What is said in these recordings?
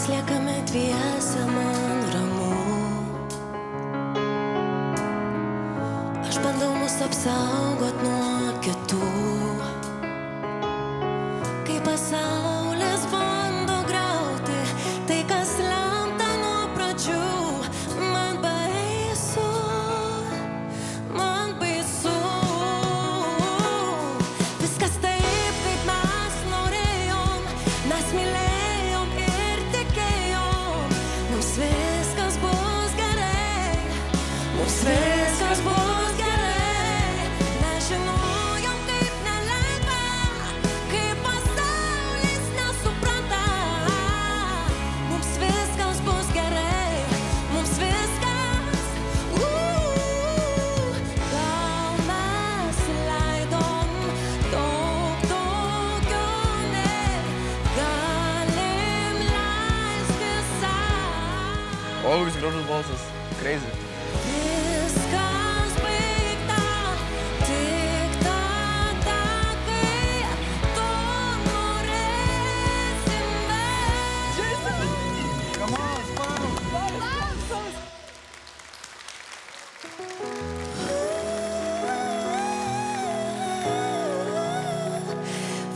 Mes liekame dviese, man ramu. Aš bandau mus apsaugot nuo kitų. Kai pasaulis bando grauti tai, kas lemta nuo pradžių, man baisu, man baisu. Viskas taip, kaip mes norėjom, mes mylėjom ir tikėjom. Mums viskas bus gerai, mums viskas bus gerai. Mes žinojom, kaip nelengva, kaip pasaulis nesupranta. Mums viskas bus gerai, mums viskas. Gal mes leidom daug daugiau, nei galim leisti sau. O, koks gražus balsas. Crazy. Viskas baigta tik tada, kai tu norėsim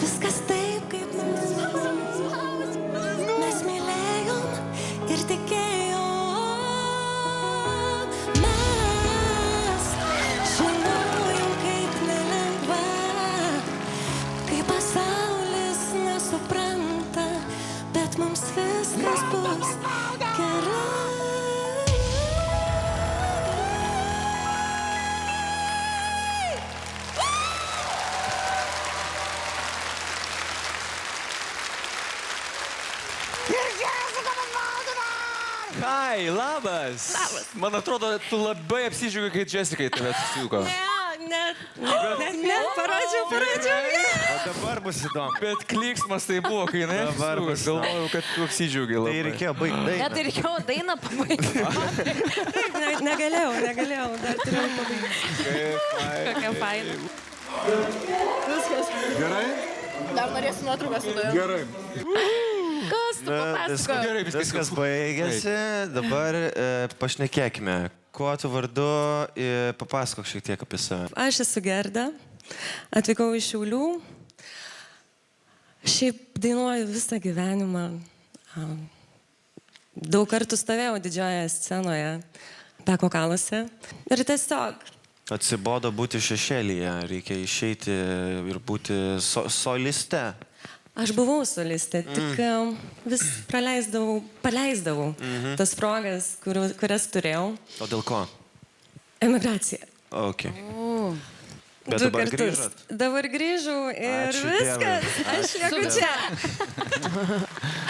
Viskas taip, kaip mes mylėjom ir tikėjom. Mes žinojom, kaip nelengva, kai pasaulis nesupranta, bet mums viskas bus gerai. Hai, labas. Man atrodo, tu labai apsidžiaugi, kai Jessica į tave susijuko. Ne, parodžiau. O dabar bus įdomu. Bet kliksmas tai buvo, kai jinai Dabar apsisuko. bus Galvojau, kad tu apsidžiaugi labai. Tai reikėjo baigti dainą. Net reikėjo dainą pabaigti. Negalėjau, dar turėjau pabaigti. Kokia faina. Gerai? Dar norėsiu nuotrauką su tavimi. Gerai. Kas tu papasakoji? Gerai, Viskas baigėsi, dabar pašnekėkime. Kuo tu vardu, papasakok šiek tiek apie save. Aš esu Gerda, atvykau iš Šiaulių. Šiaip dainuoju visą gyvenimą. Daug kartų stovėjau didžiojoje scenoje, Beko kaluose. Ir tiesiog Atsibodo būti šešėlyje, reikia išeiti ir būti soliste. aš buvau solistė, tik vis paleisdavau tas progas, kurias turėjau. O dėl ko? Emigracija. Ok. Bet Du dabar kartus. grįžot. Dabar grįžau ir Ačiū viskas. Dievui. Aš lieku čia.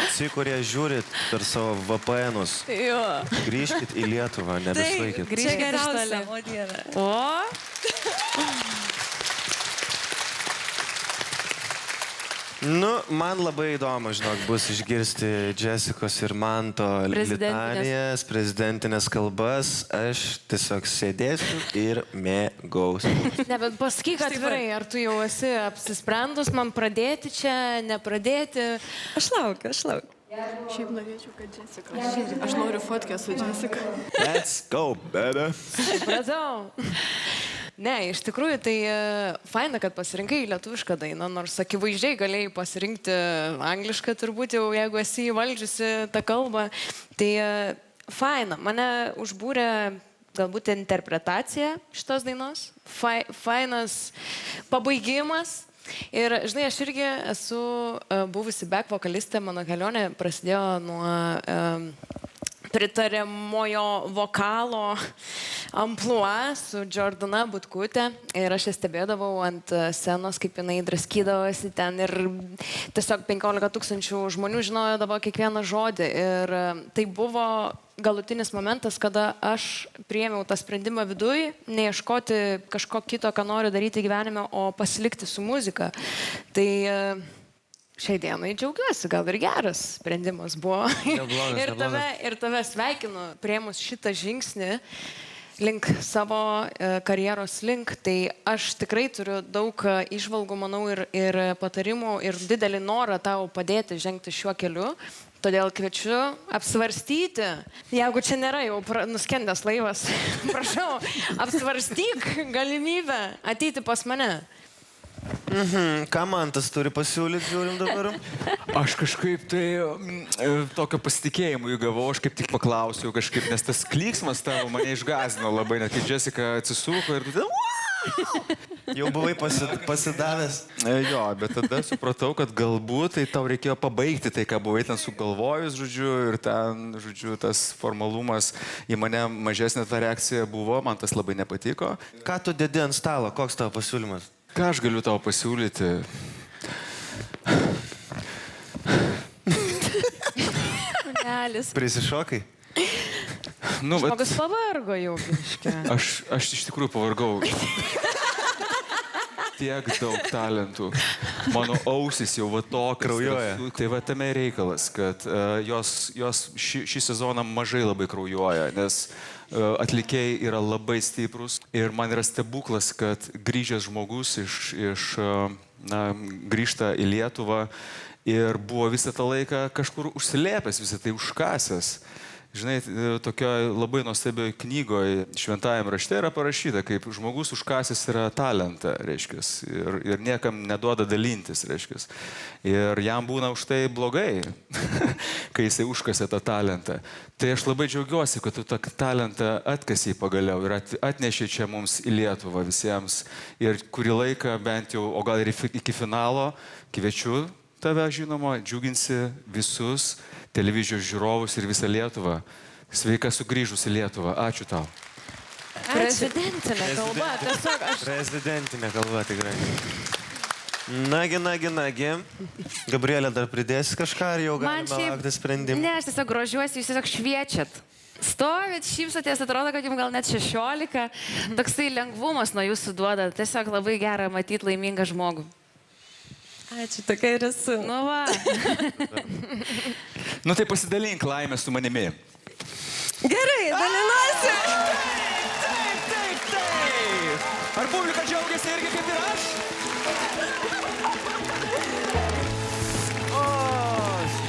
Visi, kurie žiūrit per savo VPN-us, Jo. grįžkit į Lietuvą, nebesvaikit. Čia Grįžkit iš geriausia. toli. O Dieve. O? Nu, man labai įdomu, žinok, bus išgirsti Jessicos ir Manto litanijas, prezidentinės kalbas. Aš tiesiog sėdėsiu ir mėgausiu. Ne, bet pasakyk atvirai, ar tu jau esi apsisprendus man pradėti čia, nepradėti? Aš laukiu. Šiaip norėčiau, kad Jessica. Aš noriu fotkę su Jessica. Let's go, baby. Supratau. Ne, iš tikrųjų, tai faina, kad pasirinkai lietuvišką dainą, nors akivaizdžiai galėjai pasirinkti anglišką, turbūt jau, jeigu esi įvaldžiusi tą kalbą. Tai faina, mane užbūrė galbūt interpretacija šitos dainos, fainas pabaigimas. Ir, žinai, aš irgi esu buvusi back vokalistė, mano kelionė prasidėjo nuo pritariamojo vokalo amplua su Jordana Butkutė ir aš ją stebėdavau ant scenos, kaip jinai draskydavosi ten ir tiesiog 15 000 žmonių žinojo dabar kiekvieną žodį ir tai buvo galutinis momentas, kada aš priėmiau tą sprendimą viduj, neieškoti kažko kito, ką noriu daryti gyvenime, o pasilikti su muzika. Tai šiai dienai džiaugiuosi, gal ir geras sprendimas buvo. Ir tave sveikinu, priėmus šitą žingsnį. link savo karjeros link, tai aš tikrai turiu daug įžvalgų, manau, ir patarimų, ir didelį norą tau padėti žengti šiuo keliu. Todėl kviečiu apsvarstyti, jeigu čia nėra jau nuskendęs laivas, prašau, apsvarstyk galimybę ateiti pas mane. Ką man tas turi pasiūlyti, žiūrim dabar? Aš kažkaip tai tokio pasitikėjimo įgavau, aš kaip tik paklausiau kažkaip, nes tas klyksmas tavo mane išgąsdino labai, net kai Jessica atsisuko ir tu... Jau buvai pasidavęs. Jo, bet tada supratau, kad galbūt tai tau reikėjo pabaigti tai, ką buvai ten sugalvojus, žodžiu, ir ten, žodžiu, tas formalumas į mane mažesnė ta reakcija buvo, man tas labai nepatiko. Ką tu dedi ant stalo, koks tavo pasiūlymas? Ką aš galiu tau pasiūlyti? Prisišokai? Nu, bet Žmogus pavargo jau, biškė. aš iš tikrųjų pavargau. Tiek daug talentų. Mano ausis jau va to Kraujuoja. Tai va tame reikalas, kad jos šį sezoną mažai labai kraujuoja, nes atlikėjai yra labai stiprus ir man yra stebuklas, kad grįžęs žmogus grįžta į Lietuvą ir buvo visą tą laiką kažkur užsilėpęs, visą tai užkasęs. Žinai, tokioj labai nuostabioj knygoje šventajame rašte yra parašyta, kaip žmogus užkasęs yra talentą, reiškias, ir niekam neduoda dalintis, reiškias. Ir jam būna už tai blogai, kai jisai užkasė tą talentą. Tai aš labai džiaugiuosi, kad tu tą talentą atkasiai pagaliau ir atnešė čia mums į Lietuvą visiems. Ir kurį laiką bent jau, o gal ir iki finalo, kviečiu tave, žinoma, džiuginsi visus televizijos žiūrovus ir visą Lietuvą. Sveika sugrįžus į Lietuvą. Ačiū tau. Prezidentinė kalba, tiesiog aš... Prezidentinė kalba, tikrai. Nagi. Gabrielė, dar pridėsi kažką, ar jau galime laukti sprendimą? Ne, aš tiesiog grožiuosi, jūs tiesiog šviečiat. Stovit, šypsotės, atrodo, kad jums gal net 16. Toksai lengvumas nuo jūsų duoda. Tiesiog labai gera matyti laimingą žmogų. Ačiū, tokia ir esu. Nu va. Nu tai pasidalink laimę su manimi. Gerai, dalinuosi. Taip. Ar publika džiaugiasi irgi kaip ir aš? O,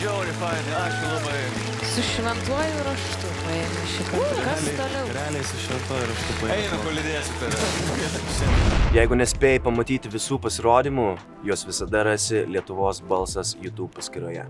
žiauriai fainai, ačiū labai. Su šventuoju raštu paėmė šitą. Kas toliau? Realiai su šventuoju raštu paėmė. Eina, palydėsiu tave. Jeigu nespėjai pamatyti visų pasirodymų, juos visada rasi Lietuvos balsas YouTube paskyroje.